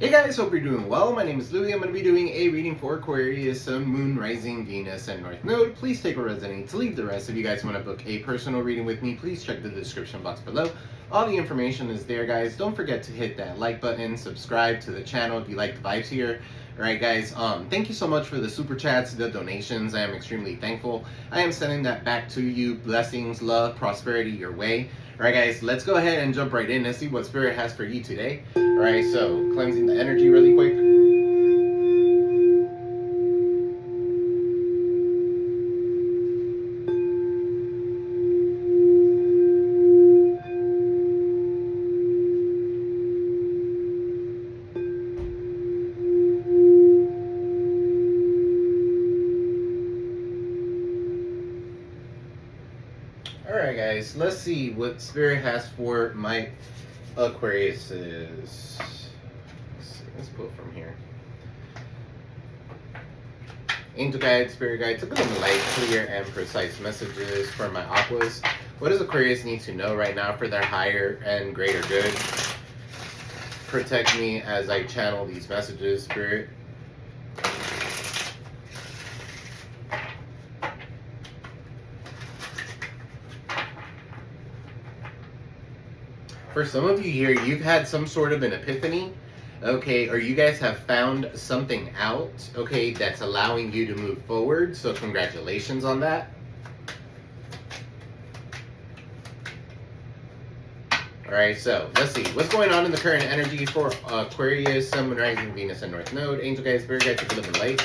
Hey guys, hope you're doing well. My name is Louie. I'm going to be doing a reading for Aquarius, Sun, Moon, Rising, Venus, and North Node. Please take what resonates to leave the rest. If you guys want to book a personal reading with me, please check the description box below. All the information is there, guys. Don't forget to hit that like button, subscribe to the channel if you like the vibes here. Alright guys, thank you so much for the super chats, the donations. I am extremely thankful. I am sending that back to you. Blessings, love, prosperity your way. Alright guys, let's go ahead and jump right in and see what Spirit has for you today. Alright, so cleansing the energy really quick. Alright guys, let's see what Spirit has for my Aquariuses. Let's pull from here. Angel guide, spirit guide, to put them light, clear, and precise messages for my Aquas. What does Aquarius need to know right now for their higher and greater good? Protect me as I channel these messages, Spirit. For some of you here, you've had some sort of an epiphany, okay, or you guys have found something out, okay, that's allowing you to move forward, so congratulations on that. Alright, so let's see, what's going on in the current energy for Aquarius, Sun, Moon, Rising, Venus, and North Node? Angel guys, spirit guides, to live in light.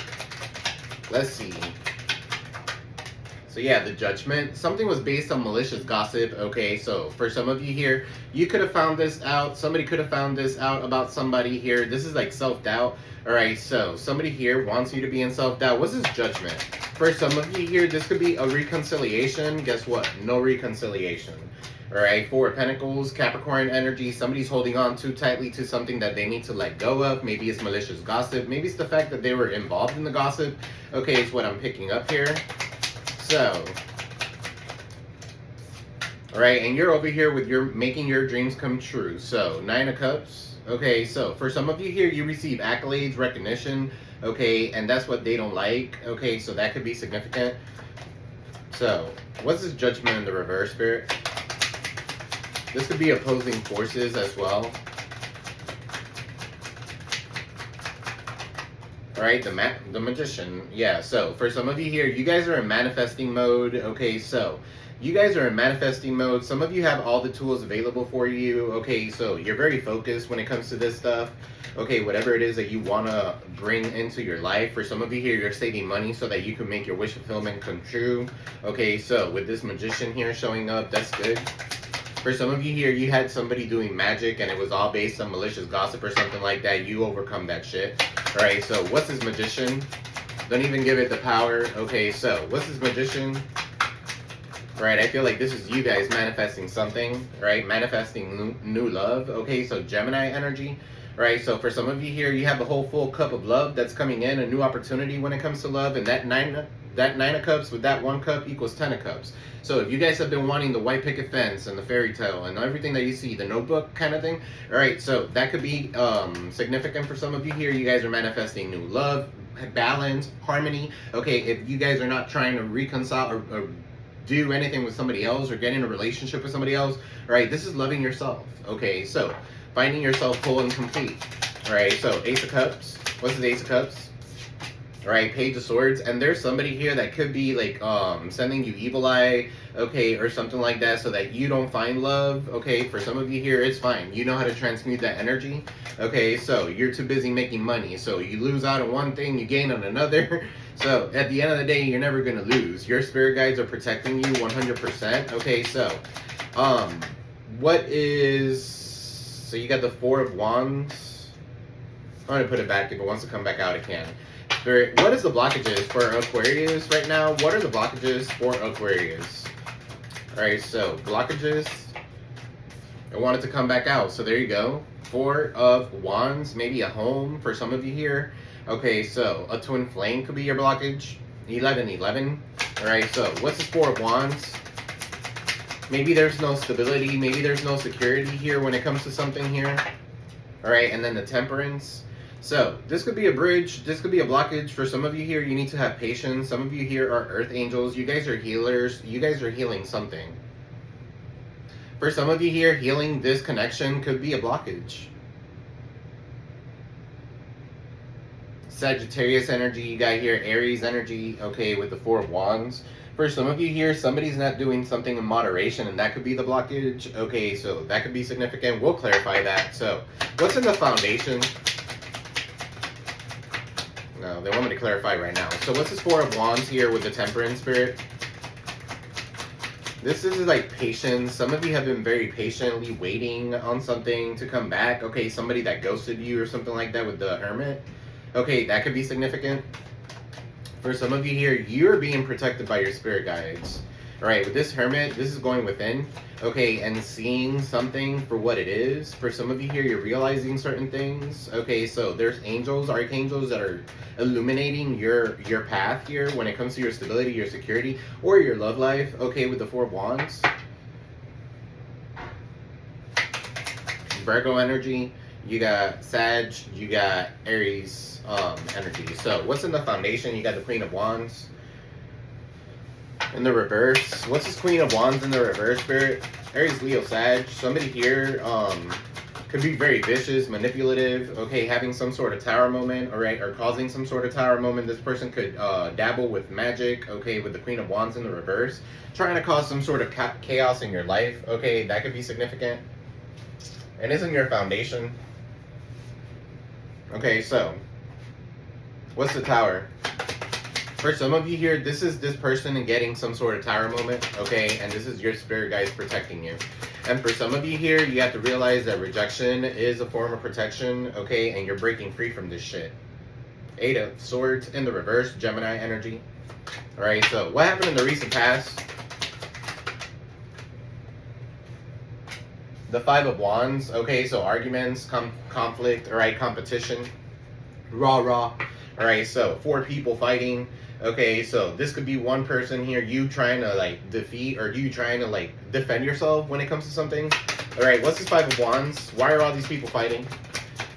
Let's see. So yeah, the judgment. Something was based on malicious gossip. Okay, so for some of you here, you could have found this out. Somebody could have found this out about somebody here. This is like self-doubt. Alright, so somebody here wants you to be in self-doubt. What's this judgment? For some of you here, this could be a reconciliation. Guess what? No reconciliation. Alright, Four of Pentacles, Capricorn energy. Somebody's holding on too tightly to something that they need to let go of. Maybe it's malicious gossip. Maybe it's the fact that they were involved in the gossip. Okay, it's what I'm picking up here. So, alright, and you're over here with your making your dreams come true. So, Nine of Cups. Okay, so for some of you here, you receive accolades, recognition, okay, and that's what they don't like. Okay, so that could be significant. So, what's this judgment in the reverse, Spirit? This could be opposing forces as well. Alright, the Magician. Yeah, so for some of you here, you guys are in manifesting mode. Okay, so you guys are in manifesting mode. Some of you have all the tools available for you. Okay, so you're very focused when it comes to this stuff. Okay, whatever it is that you want to bring into your life. For some of you here, you're saving money so that you can make your wish fulfillment come true. Okay, so with this Magician here showing up, that's good. For some of you here, you had somebody doing magic and it was all based on malicious gossip or something like that. You overcome that shit. Alright, so what's this Magician? Don't even give it the power. Okay, so what's this Magician? Right, I feel like this is you guys manifesting something, right? Manifesting new love. Okay, so Gemini energy. Right, so for some of you here, you have a whole full cup of love that's coming in, a new opportunity when it comes to love, and that nine of cups with that 1 cup equals 10 of cups. So if you guys have been wanting the white picket fence and the fairy tale and everything that you see, the Notebook kind of thing, all right, so that could be significant for some of you here. You guys are manifesting new love, balance, harmony. Okay, if you guys are not trying to reconcile or do anything with somebody else or get in a relationship with somebody else, all right, this is loving yourself. Okay, so finding yourself whole and complete. All right, so Ace of Cups. What's the Ace of Cups? Right, Page of Swords, and there's somebody here that could be like sending you evil eye, okay, or something like that, so that you don't find love. Okay, for some of you here, it's fine. You know how to transmute that energy. Okay, so you're too busy making money, so you lose out on one thing, you gain on another. So at the end of the day, you're never gonna lose. Your spirit guides are protecting you 100%. Okay, so what is, so you got the Four of Wands. I'm gonna put it back. If it wants to come back out, it can. Spirit, what is the blockages for Aquarius right now? What are the blockages for Aquarius? Alright, so blockages. I want it to come back out, so there you go. Four of Wands, maybe a home for some of you here. Okay, so a twin flame could be your blockage. 11-11. Alright, so what's this Four of Wands? Maybe there's no stability, maybe there's no security here when it comes to something here. Alright, and then the Temperance. So this could be a bridge. This could be a blockage. For some of you here, you need to have patience. Some of you here are earth angels. You guys are healers. You guys are healing something. For some of you here, healing this connection could be a blockage. Sagittarius energy, you got here Aries energy, okay, with the Four of Wands. For some of you here, somebody's not doing something in moderation, and that could be the blockage. Okay, so that could be significant. We'll clarify that. So, what's in the foundation? No, they want me to clarify right now. So, what's this Four of Wands here with the Temperance spirit? This is like patience. Some of you have been very patiently waiting on something to come back. Okay, somebody that ghosted you or something like that with the Hermit. Okay, that could be significant. For some of you here, you're being protected by your spirit guides. All right, with this Hermit, this is going within, okay, and seeing something for what it is. For some of you here, you're realizing certain things. Okay, so there's angels, archangels that are illuminating your path here when it comes to your stability, your security, or your love life, okay, with the Four of Wands. Virgo energy, you got Sag, you got Aries energy. So what's in the foundation? You got the Queen of Wands in the reverse. What's this Queen of Wands in the reverse, spirit? Aries, Leo, Sag. Somebody here could be very vicious, manipulative, okay, having some sort of tower moment, all right, or causing some sort of tower moment. This person could dabble with magic, okay, with the Queen of Wands in the reverse, trying to cause some sort of chaos in your life, okay, that could be significant. And isn't your foundation. Okay, so what's the Tower? For some of you here, this is this person and getting some sort of tower moment, okay? And this is your spirit guides protecting you. And for some of you here, you have to realize that rejection is a form of protection, okay? And you're breaking free from this shit. Eight of Swords in the reverse, Gemini energy. All right, so what happened in the recent past? The Five of Wands, okay? So arguments, conflict, all right? Competition, rah. All right, so 4 people fighting. Okay, so this could be one person here, you trying to like defeat, or you trying to like defend yourself when it comes to something. All right, what's this Five of Wands? Why are all these people fighting?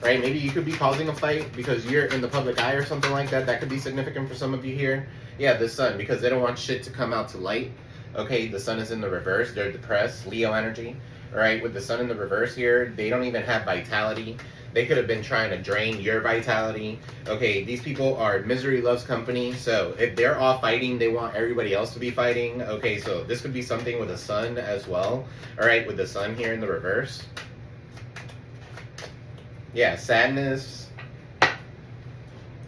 Right, maybe you could be causing a fight because you're in the public eye or something like that. That could be significant for some of you here. Yeah, the Sun, because they don't want shit to come out to light. Okay, the Sun is in the reverse. They're depressed, Leo energy. All right, with the Sun in the reverse here, they don't even have vitality. They could have been trying to drain your vitality. Okay, these people are misery loves company. So if they're all fighting, they want everybody else to be fighting. Okay, so this could be something with the Sun as well. All right, with the Sun here in the reverse. Yeah, sadness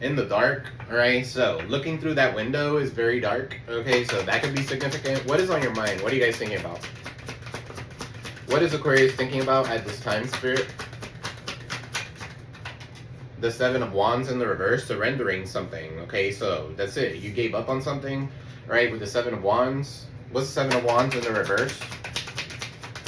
in the dark. All right, so looking through that window is very dark. Okay, so that could be significant. What is on your mind? What are you guys thinking about? What is Aquarius thinking about at this time, Spirit? The Seven of Wands in the reverse, surrendering something. Okay, so that's it. You gave up on something, right? With the Seven of Wands. What's the Seven of Wands in the reverse?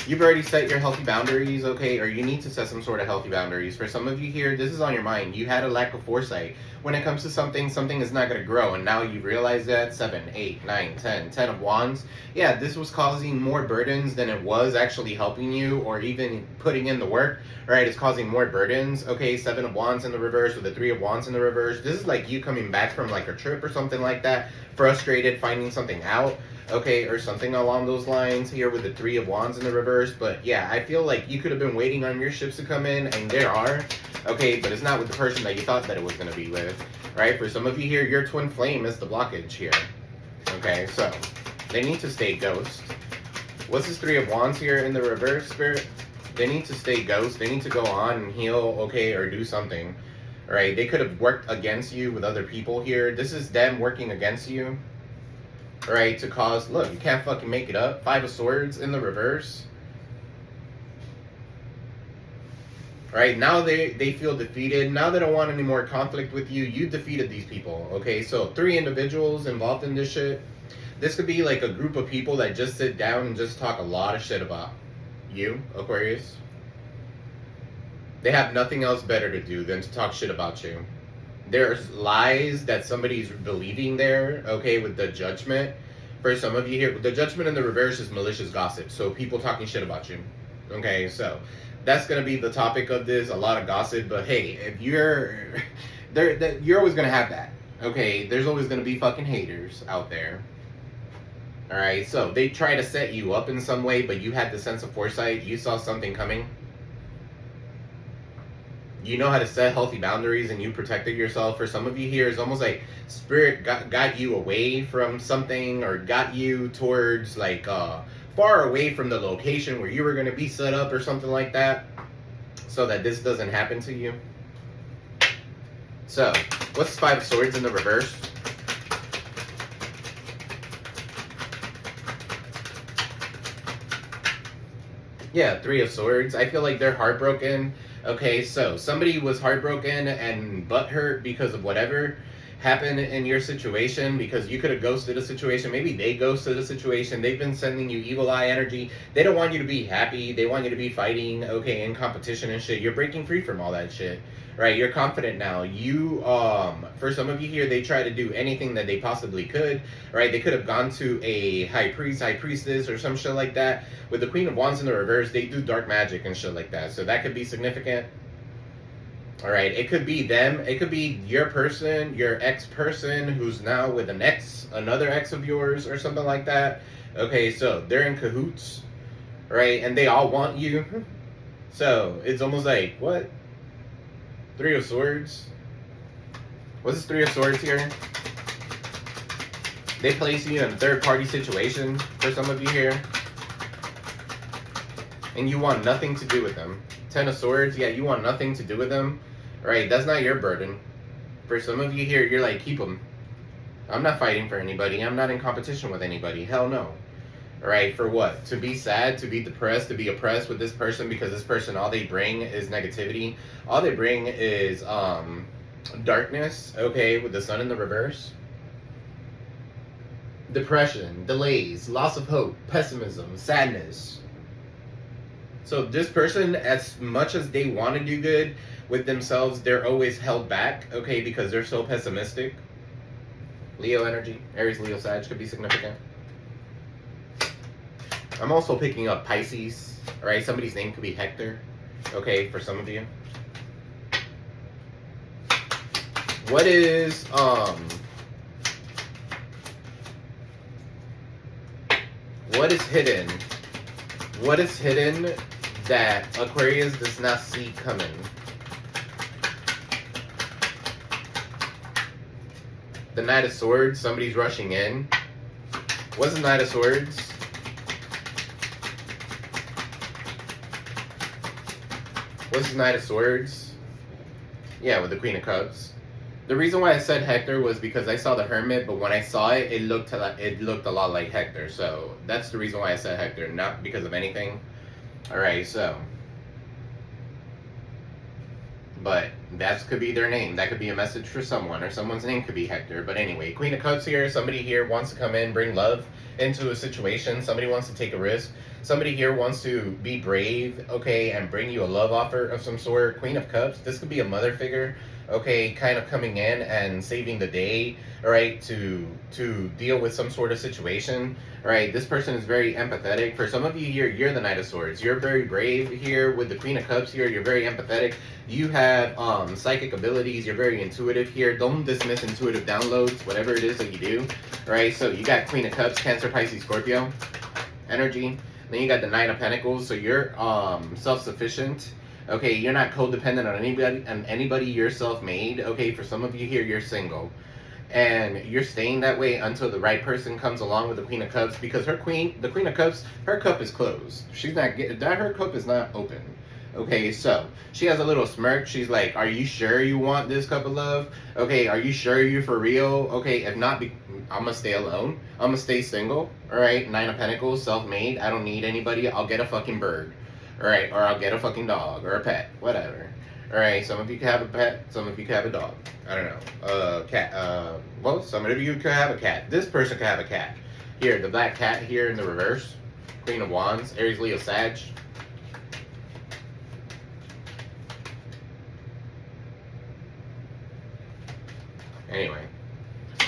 You've already set your healthy boundaries, okay? Or you need to set some sort of healthy boundaries. For some of you here, this is on your mind. You had a lack of foresight. When it comes to something is not going to grow. And now you realize that. 7, 8, 9, 10. 10 of Wands. Yeah, this was causing more burdens than it was actually helping you or even putting in the work. Right, it's causing more burdens. Okay, 7 of Wands in the reverse with the 3 of Wands in the reverse. This is like you coming back from like a trip or something like that. Frustrated, finding something out. Okay, or something along those lines here with the 3 of Wands in the reverse. But yeah, I feel like you could have been waiting on your ships to come in, and there are. Okay, but it's not with the person that you thought that it was going to be with. Right, for some of you here, your twin flame is the blockage here. Okay, so they need to stay ghost. What's this 3 of Wands here in the reverse, Spirit? They need to stay ghost. They need to go on and heal, okay, or do something. All right, they could have worked against you with other people here. This is them working against you. All right, to cause, look, you can't fucking make it up. 5 of Swords in the reverse. All right, now they feel defeated. Now they don't want any more conflict with you. You defeated these people, okay? So 3 individuals involved in this shit. This could be like a group of people that just sit down and just talk a lot of shit about you, Aquarius. They have nothing else better to do than to talk shit about you. There's lies that somebody's believing there, okay, with the Judgment. For some of you here, the Judgment in the reverse is malicious gossip. So people talking shit about you. Okay, so that's gonna be the topic of this. A lot of gossip, but hey, if you're there, you're always gonna have that. Okay, there's always gonna be fucking haters out there. All right, so they try to set you up in some way, but you had the sense of foresight. You saw something coming. You know how to set healthy boundaries, and you protected yourself. For some of you here, it's almost like spirit got you away from something, or got you towards like far away from the location where you were going to be set up or something like that, so that this doesn't happen to you. So, what's 5 of Swords in the reverse? Yeah, 3 of Swords. I feel like they're heartbroken. Okay, so somebody was heartbroken and butthurt because of whatever happened in your situation, because you could have ghosted a situation. Maybe they ghosted a situation. They've been sending you evil eye energy. They don't want you to be happy. They want you to be fighting, okay, in competition and shit. You're breaking free from all that shit, right? You're confident now. You, for some of you here, they try to do anything that they possibly could, right? They could have gone to a high priest, high priestess, or some shit like that. With the Queen of Wands in the reverse, they do dark magic and shit like that. So that could be significant. All right, it could be them. It could be your person, your ex-person who's now with an ex, another ex of yours or something like that. Okay, so they're in cahoots, right? And they all want you. So it's almost like, what? 3 of Swords? What's this 3 of Swords here? They place you in a third-party situation for some of you here. And you want nothing to do with them. 10 of Swords, yeah, you want nothing to do with them, right? That's not your burden. For some of you here, you're like, keep them. I'm not fighting for anybody. I'm not in competition with anybody. Hell no. All right, for what? To be sad, to be depressed, to be oppressed with this person, because this person, all they bring is negativity. All they bring is darkness, okay, with the Sun in the reverse. Depression, delays, loss of hope, pessimism, sadness. So this person, as much as they want to do good with themselves, they're always held back, okay, because they're so pessimistic. Leo energy, Aries, Leo, Sag could be significant. I'm also picking up Pisces, all right? Somebody's name could be Hector, okay, for some of you. What is hidden? What is hidden that Aquarius does not see coming? The Knight of Swords, somebody's rushing in. What's the Knight of Swords? What's the Knight of Swords? Yeah, with the Queen of Cups. The reason why I said Hector was because I saw the Hermit, but when I saw it, it looked a lot like Hector. So that's the reason why I said Hector, not because of anything. All right, so, but that could be their name. That could be a message for someone, or someone's name could be Hector. But anyway, Queen of Cups here. Somebody here wants to come in, bring love into a situation. Somebody wants to take a risk. Somebody here wants to be brave, okay, and bring you a love offer of some sort. Queen of Cups. This could be a mother figure, okay, kind of coming in and saving the day, all right, to deal with some sort of situation, all right? This person is very empathetic. For some of you here, you're the Knight of Swords. You're very brave here with the Queen of Cups here. You're very empathetic. You have psychic abilities. You're very intuitive here. Don't dismiss intuitive downloads, whatever it is that you do, all right? So you got Queen of Cups, Cancer, Pisces, Scorpio energy. Then you got the Nine of Pentacles. So you're self-sufficient. Okay, you're not codependent on anybody. You're self-made. Okay, for some of you here, you're single, and you're staying that way until the right person comes along with the Queen of Cups, because the Queen of Cups, her cup is closed. She's not getting that. Her cup is not open. Okay, so she has a little smirk. She's like, "Are you sure you want this cup of love? Okay, are you sure you're for real? Okay, if not, I'm gonna stay alone. I'm gonna stay single. All right, Nine of Pentacles, self-made. I don't need anybody. I'll get a fucking bird. All right, or I'll get a fucking dog or a pet, whatever. All right, some of you can have a pet, some of you can have a dog. I don't know, cat. Well, some of you could have a cat. This person could have a cat. Here, the black cat here in the reverse. Queen of Wands, Aries, Leo, Sag. Anyway,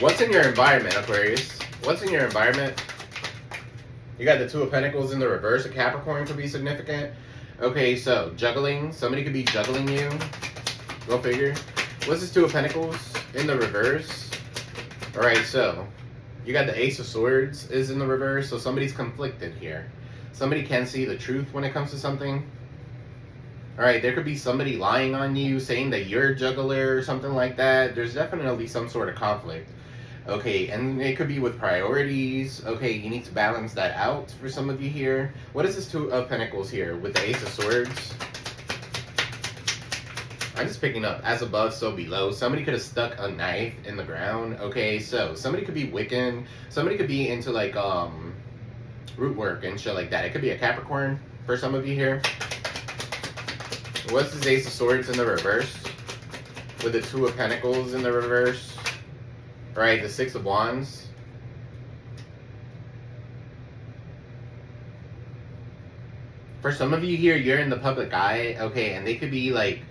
what's in your environment, Aquarius? What's in your environment? You got the Two of Pentacles in the reverse. A Capricorn could be significant. Okay, so juggling. Somebody could be juggling you. Go figure. What's this Two of Pentacles in the reverse? All right, so you got the Ace of Swords is in the reverse, so somebody's conflicted here. Somebody can't see the truth when it comes to something. All right, there could be somebody lying on you, saying that you're a juggler or something like that. There's definitely some sort of conflict. Okay, and it could be with priorities. Okay, you need to balance that out for some of you here. What is this Two of Pentacles here with the Ace of Swords? I'm just picking up as above, so below. Somebody could have stuck a knife in the ground. Okay, so somebody could be Wiccan. Somebody could be into like root work and shit like that. It could be a Capricorn for some of you here. What's this Ace of Swords in the reverse? With the Two of Pentacles in the reverse. Right, the Six of Wands. For some of you here, you're in the public eye, okay, and they could be like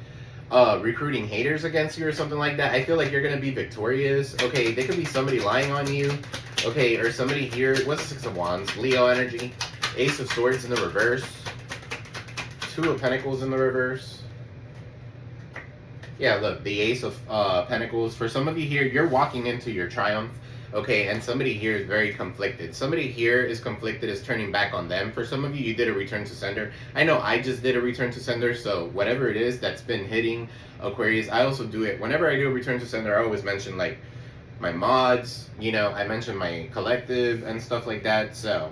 recruiting haters against you or something like that. I feel like you're gonna be victorious. Okay, they could be somebody lying on you. Okay, or somebody here. What's the Six of Wands? Leo energy. Ace of Swords in the reverse. Two of Pentacles in the reverse. Yeah, look, the Ace of Pentacles. For some of you here, you're walking into your triumph, okay, and somebody here is very conflicted. Somebody here is conflicted, is turning back on them. For some of you, you did a return to sender. I know I just did a return to sender, so whatever it is that's been hitting Aquarius, I also do it. Whenever I do a return to sender, I always mention, like, my mods, you know, I mention my collective and stuff like that, so.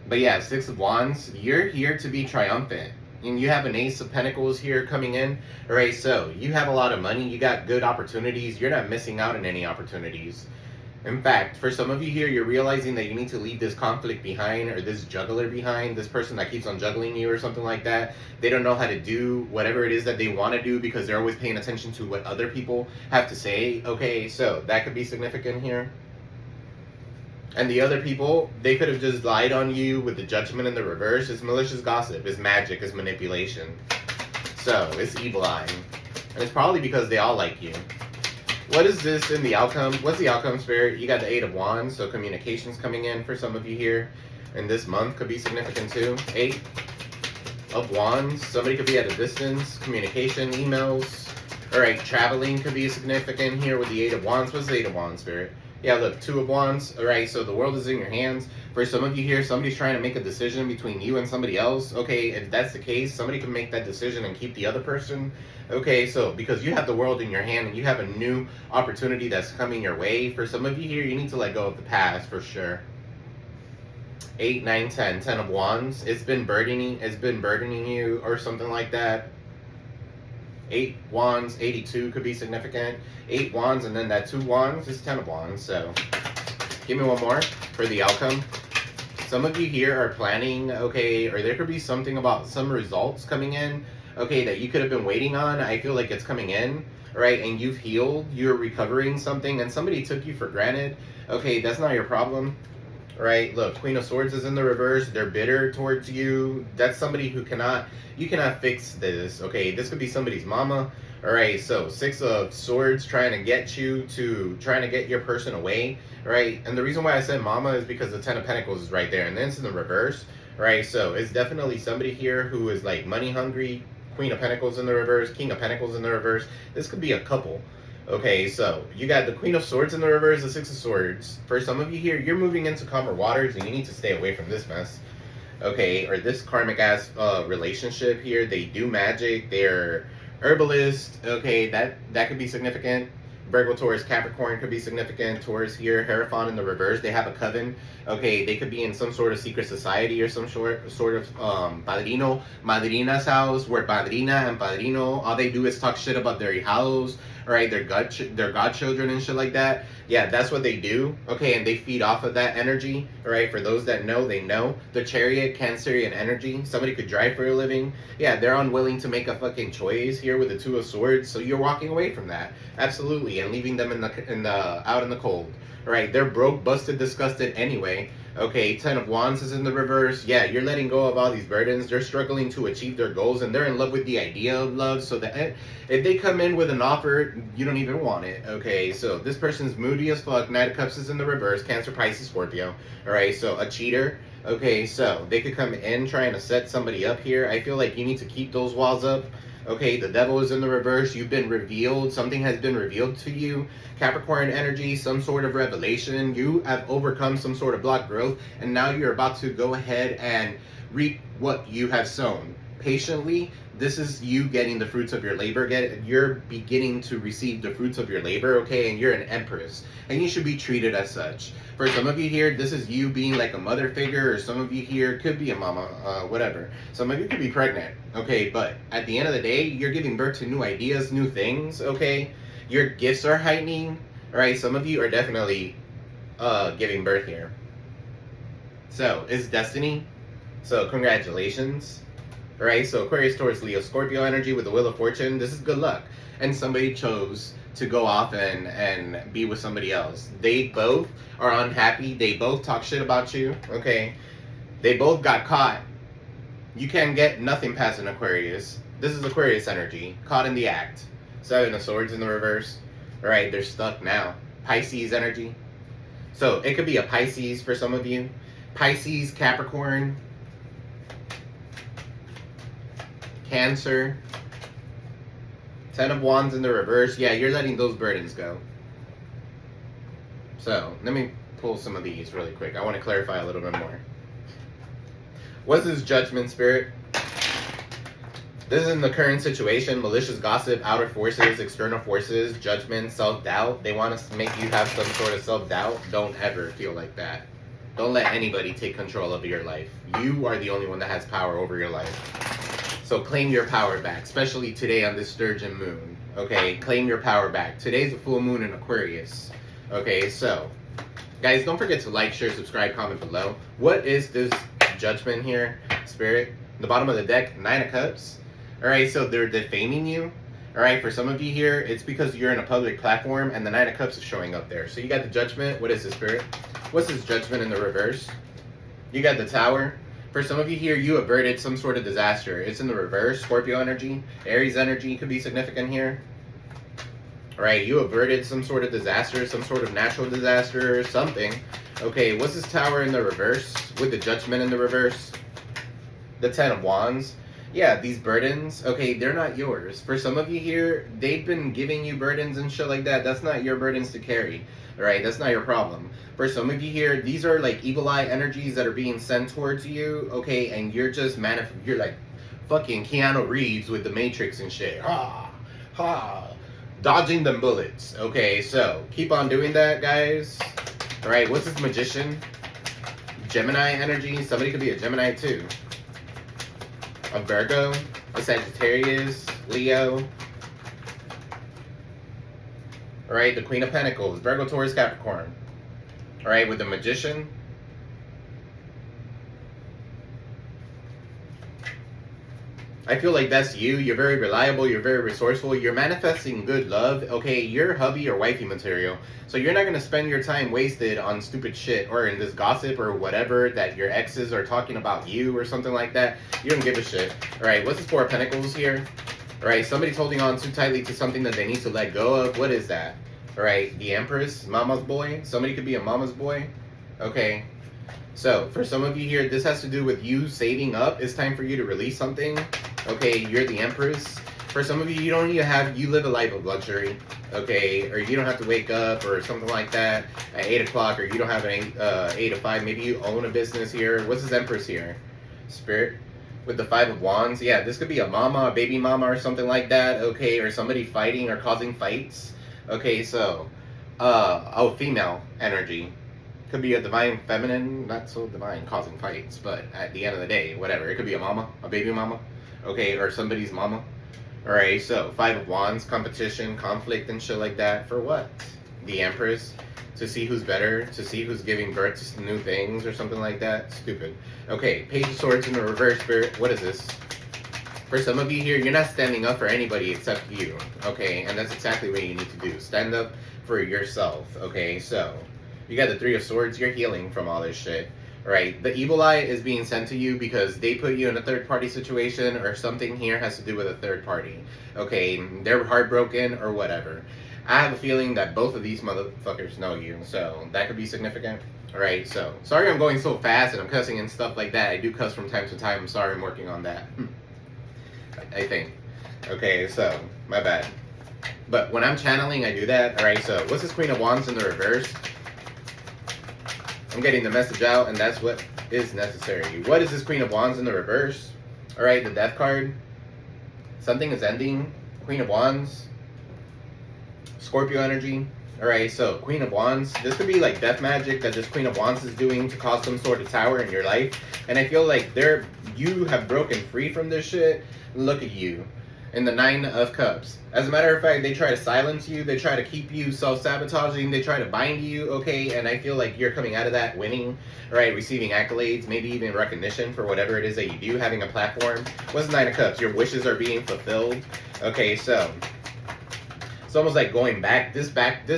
But yeah, Six of Wands, you're here to be triumphant. And you have an Ace of Pentacles here coming in. All right, so you have a lot of money. You got good opportunities. You're not missing out on any opportunities. In fact, for some of you here, you're realizing that you need to leave this conflict behind, or this juggler behind, this person that keeps on juggling you or something like that. They don't know how to do whatever it is that they want to do because they're always paying attention to what other people have to say. Okay, so that could be significant here. And the other people, they could have just lied on you with the Judgment in the reverse. It's malicious gossip, it's magic, it's manipulation. So, it's evil eye. And it's probably because they all like you. What is this in the outcome? What's the outcome, Spirit? You got the Eight of Wands, so communications coming in for some of you here. And this month could be significant too. Eight of Wands. Somebody could be at a distance. Communication, emails. Alright, traveling could be significant here with the Eight of Wands. What's the Eight of Wands, Spirit? Yeah, look, Two of Wands. All right, so the world is in your hands. For some of you here, somebody's trying to make a decision between you and somebody else. Okay, if that's the case, somebody can make that decision and keep the other person. Okay, so because you have the world in your hand and you have a new opportunity that's coming your way. For some of you here, you need to let go of the past for sure. 8, 9, 10. 10 of Wands. It's been burdening you or something like that. 8 Wands, 82 could be significant. 8 Wands, and then that 2 Wands is 10 of Wands. So, give me one more for the outcome. Some of you here are planning, okay, or there could be something about some results coming in, okay, that you could have been waiting on. I feel like it's coming in, right? And you've healed, you're recovering something, and somebody took you for granted. Okay, that's not your problem. Right, look, Queen of Swords is in the reverse. They're bitter towards you. That's somebody who you cannot fix this. Okay, this could be somebody's mama. All right, so 6 of Swords trying to get your person away. Right, and the reason why I said mama is because the 10 of Pentacles is right there, and then it's in the reverse. Right, so it's definitely somebody here who is like money hungry. Queen of Pentacles in the reverse, King of Pentacles in the reverse. This could be a couple. Okay, so you got the Queen of Swords in the reverse, the 6 of Swords. For some of you here, you're moving into calmer waters and you need to stay away from this mess. Okay, or this karmic ass relationship here. They do magic, they're herbalist. Okay, that could be significant. Virgo, Taurus, Capricorn could be significant. Taurus here, Hierophant in the reverse. They have a coven. Okay, they could be in some sort of secret society or some sort of padrino, madrina's house, where padrina and padrino, all they do is talk shit about their house, right? Their godchildren and shit like that. Yeah, that's what they do. Okay, and they feed off of that energy, right? For those that know, they know. The Chariot, Cancerian energy. Somebody could drive for a living. Yeah, they're unwilling to make a fucking choice here with the 2 of Swords. So you're walking away from that, absolutely, and leaving them out in the cold. Right? They're broke, busted, disgusted anyway. Okay, 10 of Wands is in the reverse. Yeah, you're letting go of all these burdens. They're struggling to achieve their goals, and they're in love with the idea of love. So that if they come in with an offer, you don't even want it. Okay, so this person's moody as fuck. Knight of Cups is in the reverse. Cancer, Pisces, Scorpio. All right, so a cheater. Okay, so they could come in trying to set somebody up here. I feel like you need to keep those walls up. Okay, the devil is in the reverse. You've been revealed. Something has been revealed to you. Capricorn energy, some sort of revelation. You have overcome some sort of block growth, and now you're about to go ahead and reap what you have sown. Patiently, this is you getting the fruits of your labor. You're beginning to receive the fruits of your labor, okay? And you're an empress, and you should be treated as such. For some of you here, this is you being like a mother figure, or some of you here could be a mama, whatever. Some of you could be pregnant, okay? But at the end of the day, you're giving birth to new ideas, new things, okay? Your gifts are heightening, all right? Some of you are definitely giving birth here. So, it's destiny. So, congratulations. All right, so Aquarius, Taurus, Leo, Scorpio energy with the Wheel of Fortune. This is good luck. And somebody chose to go off and be with somebody else. They both are unhappy. They both talk shit about you, okay? They both got caught. You can't get nothing past an Aquarius. This is Aquarius energy, caught in the act. Seven of Swords in the reverse. All right, they're stuck now. Pisces energy. So it could be a Pisces for some of you. Pisces, Capricorn, Cancer, Ten of Wands in the reverse. Yeah, you're letting those burdens go. So, let me pull some of these really quick. I want to clarify a little bit more. What's this Judgment, Spirit? This is in the current situation. Malicious gossip, outer forces, external forces, judgment, self-doubt. They want to make you have some sort of self-doubt. Don't ever feel like that. Don't let anybody take control of your life. You are the only one that has power over your life. So claim your power back, especially today on this sturgeon moon. Okay, claim your power back. Today's a full moon in Aquarius. Okay, so guys, don't forget to like, share, subscribe, comment below. What is this Judgment here, Spirit? The bottom of the deck, Nine of Cups. All right, so they're defaming you. All right, for some of you here, it's because you're in a public platform and the Nine of Cups is showing up there. So you got the Judgment. What is this, Spirit? What's this Judgment in the reverse? You got the Tower. For some of you here, you averted some sort of disaster. It's in the reverse. Scorpio energy, Aries energy could be significant here. All right, you averted some sort of disaster, some sort of natural disaster or something. Okay, what's this Tower in the reverse with the Judgment in the reverse? The Ten of Wands. Yeah, these burdens, okay, they're not yours. For some of you here, they've been giving you burdens and shit like that. That's not your burdens to carry. All right, that's not your problem. For some of you here, these are like evil eye energies that are being sent towards you, okay, and you're just you're like fucking Keanu Reeves with the Matrix and shit. Ha, ha, dodging them bullets. Okay, so keep on doing that, guys. All right, what's this Magician? Gemini energy. Somebody could be a Gemini too. A Virgo, a Sagittarius, Leo. All right, the Queen of Pentacles, Virgo, Taurus, Capricorn. All right, with the Magician. I feel like that's you. You're very reliable. You're very resourceful. You're manifesting good love. Okay, you're hubby or wifey material. So you're not going to spend your time wasted on stupid shit or in this gossip or whatever that your exes are talking about you or something like that. You don't give a shit. All right, what's this Four of Pentacles here? All right, somebody's holding on too tightly to something that they need to let go of. What is that? All right, the Empress, Mama's boy. Somebody could be a mama's boy. Okay. So, for some of you here, this has to do with you saving up. It's time for you to release something. Okay, you're the Empress. For some of you, you don't need to you live a life of luxury. Okay, or you don't have to wake up or something like that at 8 o'clock, or you don't have an 8 to 5. Maybe you own a business here. What's this Empress here? Spirit. With the Five of Wands. Yeah, this could be a mama, a baby mama, or something like that. Okay, or somebody fighting or causing fights. Okay, so, female energy. Could be a divine feminine, not so divine, causing fights, but at the end of the day, whatever. It could be a mama, a baby mama, okay, or somebody's mama. All right, so Five of Wands, competition, conflict, and shit like that. For what? The Empress, to see who's better, to see who's giving birth to new things or something like that. Stupid. Okay, Page of Swords in the reverse, Spirit. What is this? For some of you here, you're not standing up for anybody except you, okay? And that's exactly what you need to do. Stand up for yourself, okay? So, you got the Three of Swords. You're healing from all this shit. All right, the evil eye is being sent to you because they put you in a third-party situation or something here has to do with a third party. Okay, they're heartbroken or whatever. I have a feeling that both of these motherfuckers know you, so that could be significant. Alright, so, sorry I'm going so fast and I'm cussing and stuff like that. I do cuss from time to time. I'm sorry, I'm working on that. I think. Okay, so, my bad. But when I'm channeling, I do that. Alright, so, what's this Queen of Wands in the reverse? I'm getting the message out, and that's what is necessary. What is this Queen of Wands in the reverse? Alright, the Death card. Something is ending. Queen of Wands. Scorpio energy. Alright, so Queen of Wands. This could be like death magic that this Queen of Wands is doing to cause some sort of tower in your life. And I feel like you have broken free from this shit. Look at you. In the Nine of Cups. As a matter of fact, they try to silence you. They try to keep you self-sabotaging. They try to bind you, okay? And I feel like you're coming out of that winning, right? Receiving accolades, maybe even recognition for whatever it is that you do, having a platform. What's the Nine of Cups? Your wishes are being fulfilled. Okay, so it's almost like going back. This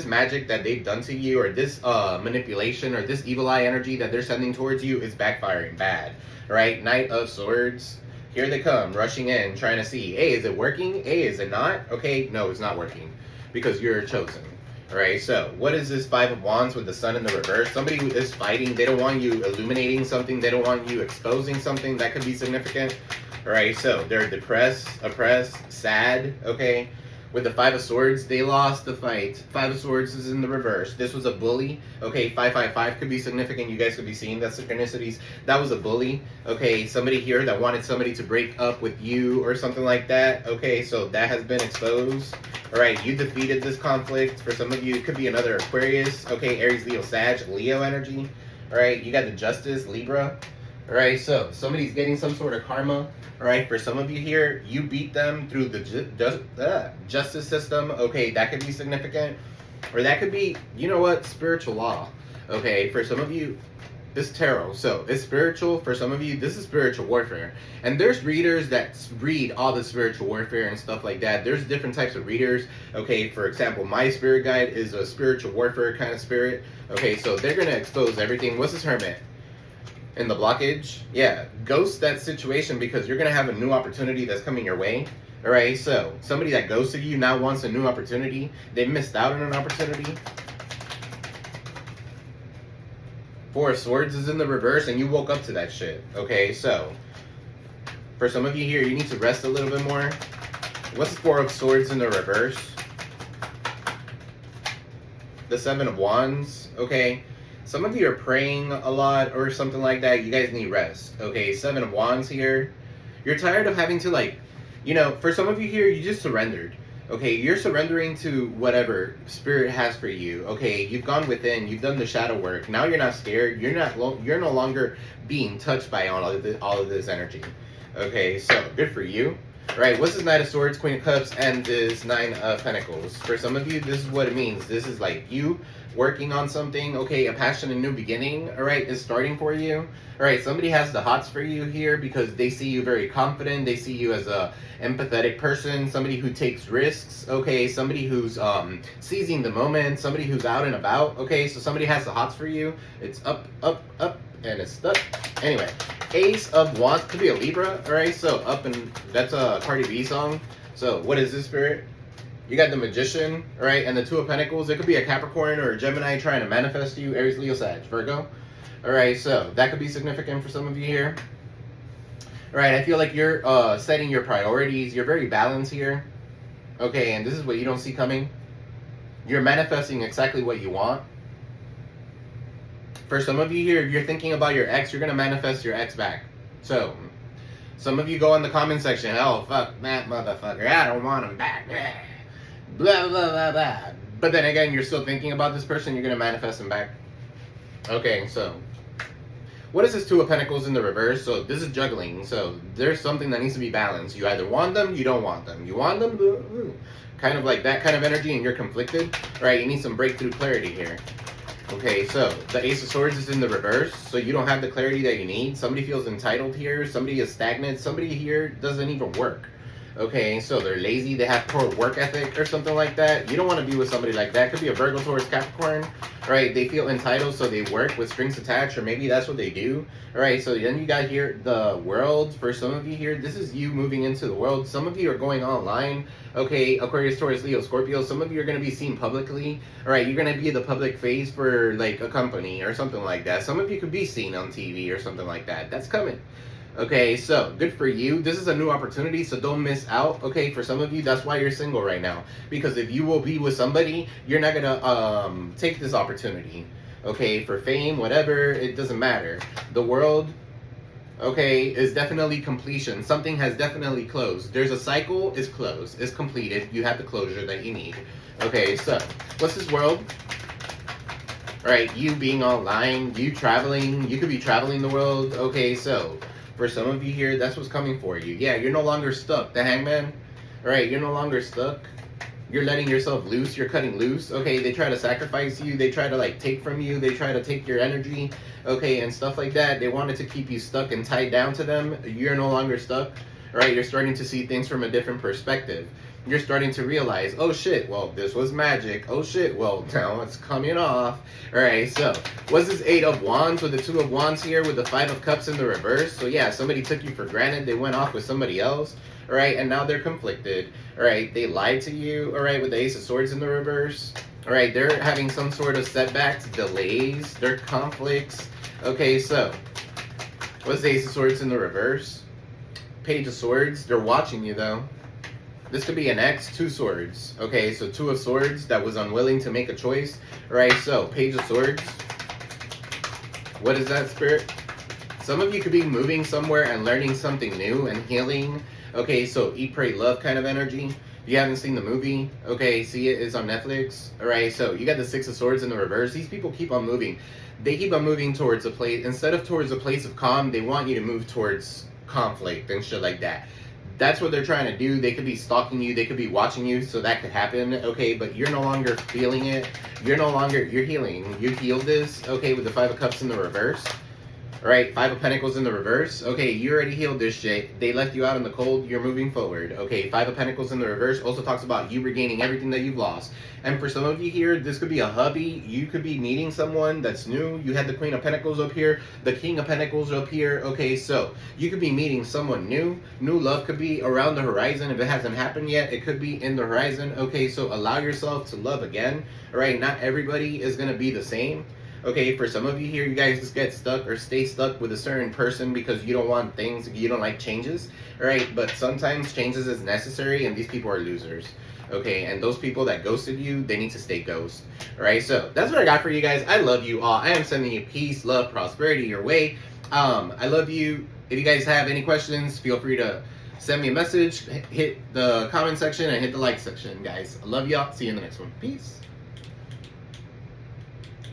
magic that they've done to you, or this manipulation, or this evil eye energy that they're sending towards you is backfiring bad, right? Knight of Swords. Here they come, rushing in, trying to see, hey, is it working? Hey, is it not? Okay, no, it's not working, because you're chosen. Alright, so, what is this Five of Wands with the Sun in the reverse? Somebody who is fighting, they don't want you illuminating something, they don't want you exposing something, that could be significant. Alright, so, they're depressed, oppressed, sad, okay? With the Five of Swords, they lost the fight. Five of Swords is in the reverse. This was a bully. Okay, 555 could be significant. You guys could be seeing that synchronicities. That was a bully. Okay, somebody here that wanted somebody to break up with you or something like that. Okay, so that has been exposed. All right, you defeated this conflict. For some of you, it could be another Aquarius. Okay, Aries, Leo, Sag, Leo energy. All right, you got the Justice, Libra. All right, so somebody's getting some sort of karma. All right, for some of you here, you beat them through the justice system. Okay, that could be significant. Or that could be, you know what, spiritual law. Okay, for some of you, this tarot. So it's spiritual. For some of you, this is spiritual warfare. And there's readers that read all the spiritual warfare and stuff like that. There's different types of readers. Okay, for example, my spirit guide is a spiritual warfare kind of spirit. Okay, so they're going to expose everything. What's this Hermit? In the blockage, yeah, ghost that situation, because you're going to have a new opportunity that's coming your way. All right, so somebody that ghosted you now wants a new opportunity. They missed out on an opportunity. Four of Swords is in the reverse, and you woke up to that shit. Okay, so for some of you here, you need to rest a little bit more. What's the Four of Swords in the reverse? The Seven of Wands, okay. Some of you are praying a lot or something like that. You guys need rest. Okay, Seven of Wands here. You're tired of having to, like, you know, for some of you here, you just surrendered. Okay, you're surrendering to whatever Spirit has for you. Okay, you've gone within. You've done the shadow work. Now you're not scared. You're no longer being touched by all of this energy. Okay, so good for you. Right, what's this Knight of Swords, Queen of Cups, and this Nine of Pentacles? For some of you, this is what it means. This is like you working on something. Okay, a passion and new beginning, all right, is starting for you. All right, somebody has the hots for you here because they see you very confident. They see you as a empathetic person, somebody who takes risks. Okay, somebody who's seizing the moment, somebody who's out and about. Okay, so somebody has the hots for you. It's up, up, up, and it's stuck. Anyway, Ace of Wands could be a Libra. All right, so up, and that's a Cardi B song. So what is this, Spirit? You got the Magician, all right, and the Two of Pentacles. It could be a Capricorn or a Gemini trying to manifest you. Aries, Leo, Sag, Virgo. All right, so that could be significant for some of you here. All right, I feel like you're setting your priorities. You're very balanced here. Okay, and this is what you don't see coming. You're manifesting exactly what you want. For some of you here, if you're thinking about your ex, you're going to manifest your ex back. So, some of you go in the comment section, oh, fuck that motherfucker, I don't want him back. Blah, blah, blah, blah. But then again, you're still thinking about this person, you're going to manifest him back. Okay, so, what is this Two of Pentacles in the reverse? So, this is juggling. So, there's something that needs to be balanced. You either want them, you don't want them. You want them, kind of like that kind of energy, and you're conflicted. Right, you need some breakthrough clarity here. Okay, so the Ace of Swords is in the reverse, so you don't have the clarity that you need. Somebody feels entitled here. Somebody is stagnant. Somebody here doesn't even work. Okay, so they're lazy, they have poor work ethic or something like that. You don't want to be with somebody like that. Could be a Virgo, Taurus, Capricorn, right? They feel entitled, so they work with strings attached, or maybe that's what they do. All right, so then you got here the world. For some of you here, this is you moving into the world. Some of you are going online. Okay, Aquarius, Taurus, Leo, Scorpio. Some of you are going to be seen publicly. All right, you're going to be the public face for like a company or something like that. Some of you could be seen on TV or something like that. That's coming. Okay, so good for you. This is a new opportunity, so don't miss out. Okay, for some of you, that's why you're single right now. Because if you will be with somebody, you're not gonna take this opportunity. Okay, for fame, whatever, it doesn't matter. The world, okay, is definitely completion. Something has definitely closed. There's a cycle, it's closed, it's completed. You have the closure that you need. Okay, so what's this world? All right, you being online, you traveling, you could be traveling the world. Okay, so for some of you here, that's what's coming for you. Yeah, you're no longer stuck. The Hangman, all right, you're no longer stuck. You're letting yourself loose. You're cutting loose. Okay, they try to sacrifice you. They try to like take from you. They try to take your energy. Okay, and stuff like that. They wanted to keep you stuck and tied down to them. You're no longer stuck. All right, you're starting to see things from a different perspective. You're starting to realize, oh shit, well, this was magic. Oh shit, well, now it's coming off. All right, so what's this 8 of Wands with the 2 of Wands here with the 5 of Cups in the reverse? So yeah, somebody took you for granted. They went off with somebody else. All right, and now they're conflicted. All right, they lied to you. All right, with the Ace of Swords in the reverse. All right, they're having some sort of setbacks, delays, their conflicts. Okay, so what's the Ace of Swords in the reverse? Page of Swords. They're watching you though. This could be an ex, 2 swords. Okay, so 2 of Swords that was unwilling to make a choice. All right, so Page of Swords. What is that, Spirit? Some of you could be moving somewhere and learning something new and healing. Okay, so Eat, Pray, Love kind of energy. If you haven't seen the movie, okay, see it is on Netflix. All right, so you got the 6 of Swords in the reverse. These people keep on moving. They keep on moving towards a place, instead of towards a place of calm, they want you to move towards conflict and shit like that. That's what they're trying to do. They could be stalking you. They could be watching you, so that could happen. Okay, but you're no longer feeling it. You're healing. You healed this. Okay, with the 5 of Cups in the reverse. All right, 5 of Pentacles in the reverse. Okay, you already healed this shit. They left you out in the cold. You're moving forward. Okay, 5 of Pentacles in the reverse also talks about you regaining everything that you've lost. And for some of you here, this could be a hubby. You could be meeting someone that's new. You had the Queen of Pentacles up here, the King of Pentacles up here. Okay, so you could be meeting someone new. New love could be around the horizon. If it hasn't happened yet, it could be in the horizon. Okay, so allow yourself to love again. All right, not everybody is going to be the same. Okay, for some of you here, you guys just get stuck or stay stuck with a certain person because you don't want things, you don't like changes, all right? But sometimes changes is necessary, and these people are losers, okay? And those people that ghosted you, they need to stay ghost, all right? So that's what I got for you guys. I love you all. I am sending you peace, love, prosperity your way. I love you. If you guys have any questions, feel free to send me a message, hit the comment section, and hit the like section, guys. I love y'all. See you in the next one. Peace.